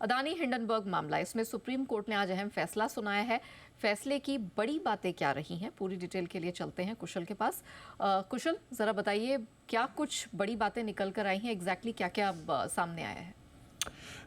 Adani Hindenburg मामला, इसमें supreme court ने आज अहम फैसला सुनाया है। फैसले की बड़ी बातें क्या रही हैं, पूरी डिटेल के लिए चलते हैं कुशल के पास। कुशल, जरा बताइए क्या कुछ बड़ी बातें निकल कर आई हैं, एग्जैक्टली क्या क्या सामने आया है?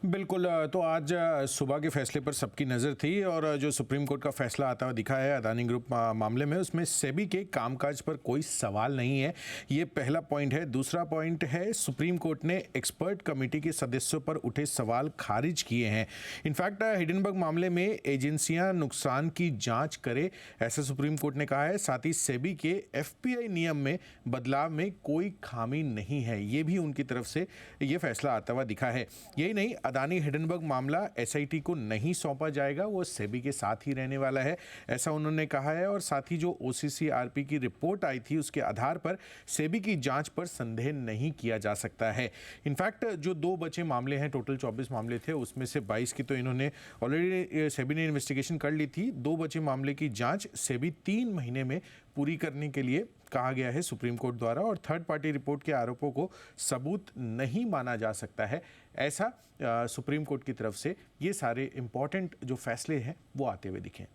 बिल्कुल। तो आज सुबह के फैसले पर सबकी नज़र थी और जो सुप्रीम कोर्ट का फैसला आता हुआ दिखा है अदानी ग्रुप मामले में, उसमें सेबी के कामकाज पर कोई सवाल नहीं है। ये पहला पॉइंट है। दूसरा पॉइंट है, सुप्रीम कोर्ट ने एक्सपर्ट कमेटी के सदस्यों पर उठे सवाल खारिज किए हैं। इनफैक्ट हिंडनबर्ग मामले में एजेंसियां नुकसान की जांच करे, ऐसा सुप्रीम कोर्ट ने कहा है। साथ ही सेबी के एफपीआई नियम में बदलाव में कोई खामी नहीं है, ये भी उनकी तरफ से ये फैसला आता हुआ दिखा है। यही नहीं, अदानी हिंडनबर्ग मामला एसआईटी को नहीं सौंपा जाएगा, वो सेबी के साथ ही रहने वाला है, ऐसा उन्होंने कहा है। और साथ ही जो ओसीसीआरपी की रिपोर्ट आई थी उसके आधार पर सेबी की जांच पर संदेह नहीं किया जा सकता है। इनफैक्ट जो दो बचे मामले हैं, टोटल 24 मामले थे, उसमें से 22 की तो इन्होंने ऑलरेडी सेबी ने इन्वेस्टिगेशन कर ली थी। दो बचे मामले की जांच सेबी 3 महीने में पूरी करने के लिए कहा गया है सुप्रीम कोर्ट द्वारा। और थर्ड पार्टी रिपोर्ट के आरोपों को सबूत नहीं माना जा सकता है, ऐसा सुप्रीम कोर्ट की तरफ से ये सारे इंपॉर्टेंट जो फैसले हैं वो आते हुए दिखे।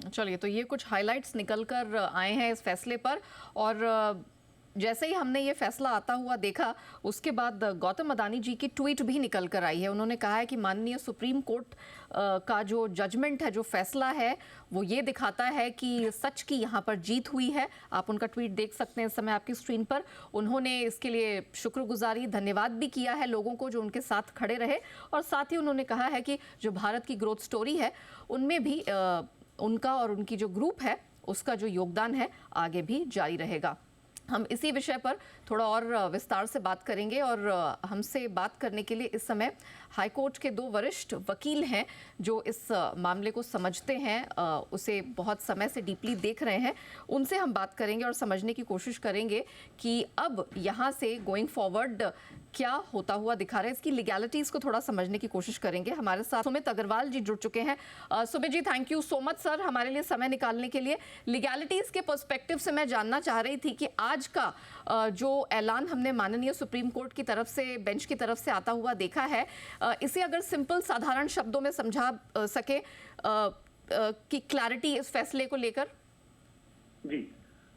चलिए, तो ये कुछ हाइलाइट्स निकल कर आए हैं इस फैसले पर। और जैसे ही हमने ये फैसला आता हुआ देखा, उसके बाद गौतम अदानी जी की ट्वीट भी निकल कर आई है। उन्होंने कहा है कि माननीय सुप्रीम कोर्ट का जो जजमेंट है, जो फैसला है, वो ये दिखाता है कि सच की यहाँ पर जीत हुई है। आप उनका ट्वीट देख सकते हैं इस समय आपकी स्क्रीन पर। उन्होंने इसके लिए शुक्रगुजारी, धन्यवाद भी किया है लोगों को जो उनके साथ खड़े रहे। और साथ ही उन्होंने कहा है कि जो भारत की ग्रोथ स्टोरी है, उनमें भी उनका और उनकी जो ग्रुप है उसका जो योगदान है आगे भी जारी रहेगा। हम इसी विषय पर थोड़ा और विस्तार से बात करेंगे और हमसे बात करने के लिए इस समय हाईकोर्ट के 2 वरिष्ठ वकील हैं जो इस मामले को समझते हैं, उसे बहुत समय से डीपली देख रहे हैं। उनसे हम बात करेंगे और समझने की कोशिश करेंगे कि अब यहाँ से गोइंग फॉरवर्ड क्या होता हुआ दिखा रहा है, इसकी लीगैलिटीज़ को थोड़ा समझने की कोशिश करेंगे। हमारे साथ सुमित अग्रवाल जी जुड़ चुके हैं। Sumit ji, thank you so much sir हमारे लिए समय निकालने के लिए। लीगैलिटीज़ के पर्सपेक्टिव से मैं जानना चाह रही थी कि आज का जो ऐलान हमने माननीय सुप्रीम कोर्ट की तरफ से, बेंच की तरफ से आता हुआ देखा है, इसे अगर सिंपल साधारण शब्दों में समझा सके कि क्लैरिटी इस फैसले को लेकर। जी,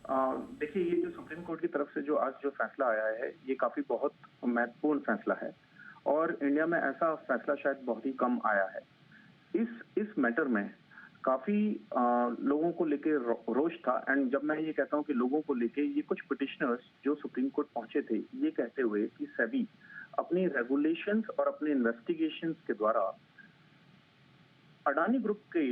देखिए, ये जो सुप्रीम कोर्ट की तरफ से जो आज जो फैसला आया है, ये काफी बहुत महत्वपूर्ण फैसला है और इंडिया में ऐसा फैसला शायद बहुत ही कम आया है। इस मैटर में काफी लोगों को लेके रोष था। एंड जब मैं ये कहता हूँ कि लोगों को लेके, ये कुछ पिटिशनर्स जो सुप्रीम कोर्ट पहुंचे थे, ये कहते हुए कि सेबी अपनी रेगुलेशंस और अपने इन्वेस्टिगेशंस के द्वारा अडानी ग्रुप के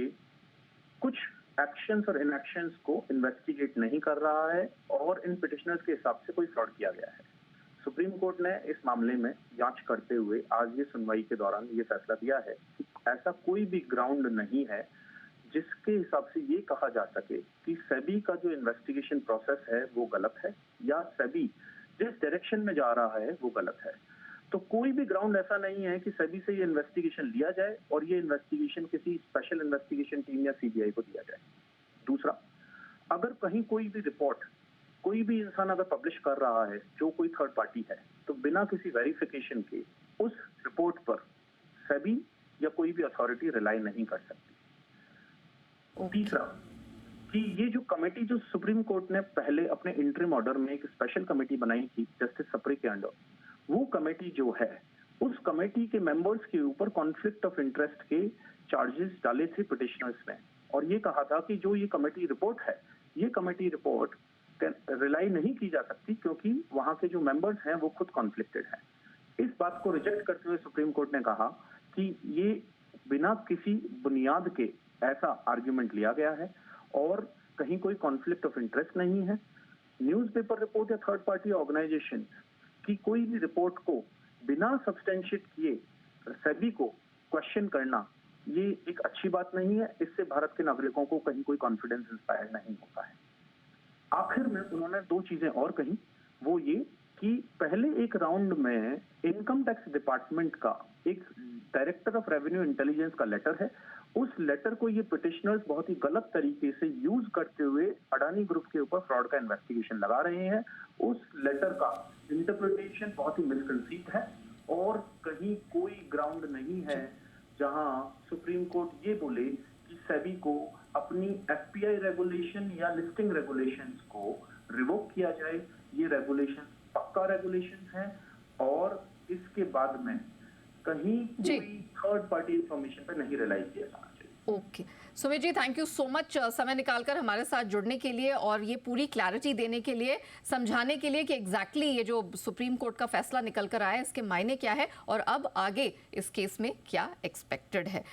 कुछ एक्शंस और इनएक्शंस को इन्वेस्टिगेट नहीं कर रहा है और इन पिटिशनर्स के हिसाब से कोई फ्रॉड किया गया है। सुप्रीम कोर्ट ने इस मामले में जांच करते हुए आज ये सुनवाई के दौरान ये फैसला दिया है कि ऐसा कोई भी ग्राउंड नहीं है जिसके हिसाब से ये कहा जा सके कि सेबी का जो इन्वेस्टिगेशन प्रोसेस है वो गलत है या सेबी जिस डायरेक्शन में जा रहा है वो गलत है। तो कोई भी ग्राउंड ऐसा नहीं है कि सेबी से ये इन्वेस्टिगेशन लिया जाए और ये इन्वेस्टिगेशन किसी स्पेशल इन्वेस्टिगेशन टीम या सीबीआई को दिया जाए। दूसरा, अगर कहीं कोई भी रिपोर्ट कोई भी इंसान अगर पब्लिश कर रहा है जो कोई थर्ड पार्टी है, तो बिना किसी वेरिफिकेशन के उस रिपोर्ट पर सेबी या कोई भी अथॉरिटी रिलाई नहीं कर सकती। तीसरा, कि ये जो कमेटी जो सुप्रीम कोर्ट ने पहले अपने इंटरिम ऑर्डर में एक स्पेशल कमेटी बनाई थी जस्टिस सप्रे के अंडर, वो कमेटी जो है, उस कमेटी के मेंबर्स के ऊपर कॉन्फ्लिक्ट ऑफ इंटरेस्ट के चार्जेस डाले थे पिटिशनर्स ने और ये कहा था कि जो ये कमेटी रिपोर्ट है, ये कमेटी रिपोर्ट रिलाई नहीं की जा सकती क्योंकि वहां के जो मेंबर्स हैं वो खुद कॉन्फ्लिक्टेड हैं। इस बात को रिजेक्ट करते हुए सुप्रीम कोर्ट ने कहा कि ये बिना किसी बुनियाद के ऐसा आर्ग्यूमेंट लिया गया है और कहीं कोई कॉन्फ्लिक्ट ऑफ इंटरेस्ट नहीं है। न्यूज़पेपर रिपोर्ट या थर्ड पार्टी ऑर्गेनाइजेशन की कोई भी रिपोर्ट को बिना सब्सटेंशिएट किए सेबी को क्वेश्चन करना, ये एक अच्छी बात नहीं है। इससे भारत के नागरिकों को कहीं कोई कॉन्फिडेंस इंस्पायर नहीं होता है। आखिर में उन्होंने 2 चीजें और कही, वो ये कि पहले एक राउंड में इनकम टैक्स डिपार्टमेंट का एक डायरेक्टर ऑफ रेवेन्यू इंटेलिजेंस का लेटर है, उस लेटर को ये पिटिशनर्स बहुत ही गलत तरीके से यूज करते हुए अडानी ग्रुप के ऊपर फ्रॉड का इन्वेस्टिगेशन लगा रहे हैं। उस लेटर का इंटरप्रिटेशन बहुत ही मिसकंसीव्ड है और कहीं कोई ग्राउंड नहीं है जहां सुप्रीम कोर्ट ये बोले कि सेबी को अपनी एफपीआई रेगुलेशन या लिस्टिंग रेगुलेशंस को रिवोक किया जाए। ये रेगुलेशन पक्का रेगुलेशन है और इसके बाद में कहीं जी। कोई थर्ड पार्टी इंफॉर्मेशन पे नहीं रिलाई किया जाना चाहिए। Okay Sumit ji, thank you so much समय निकालकर हमारे साथ जुड़ने के लिए और ये पूरी क्लैरिटी देने के लिए, समझाने के लिए कि एग्जैक्टली ये जो सुप्रीम कोर्ट का फैसला निकल कर आया है इसके मायने क्या है और अब आगे इस केस में क्या एक्सपेक्टेड है।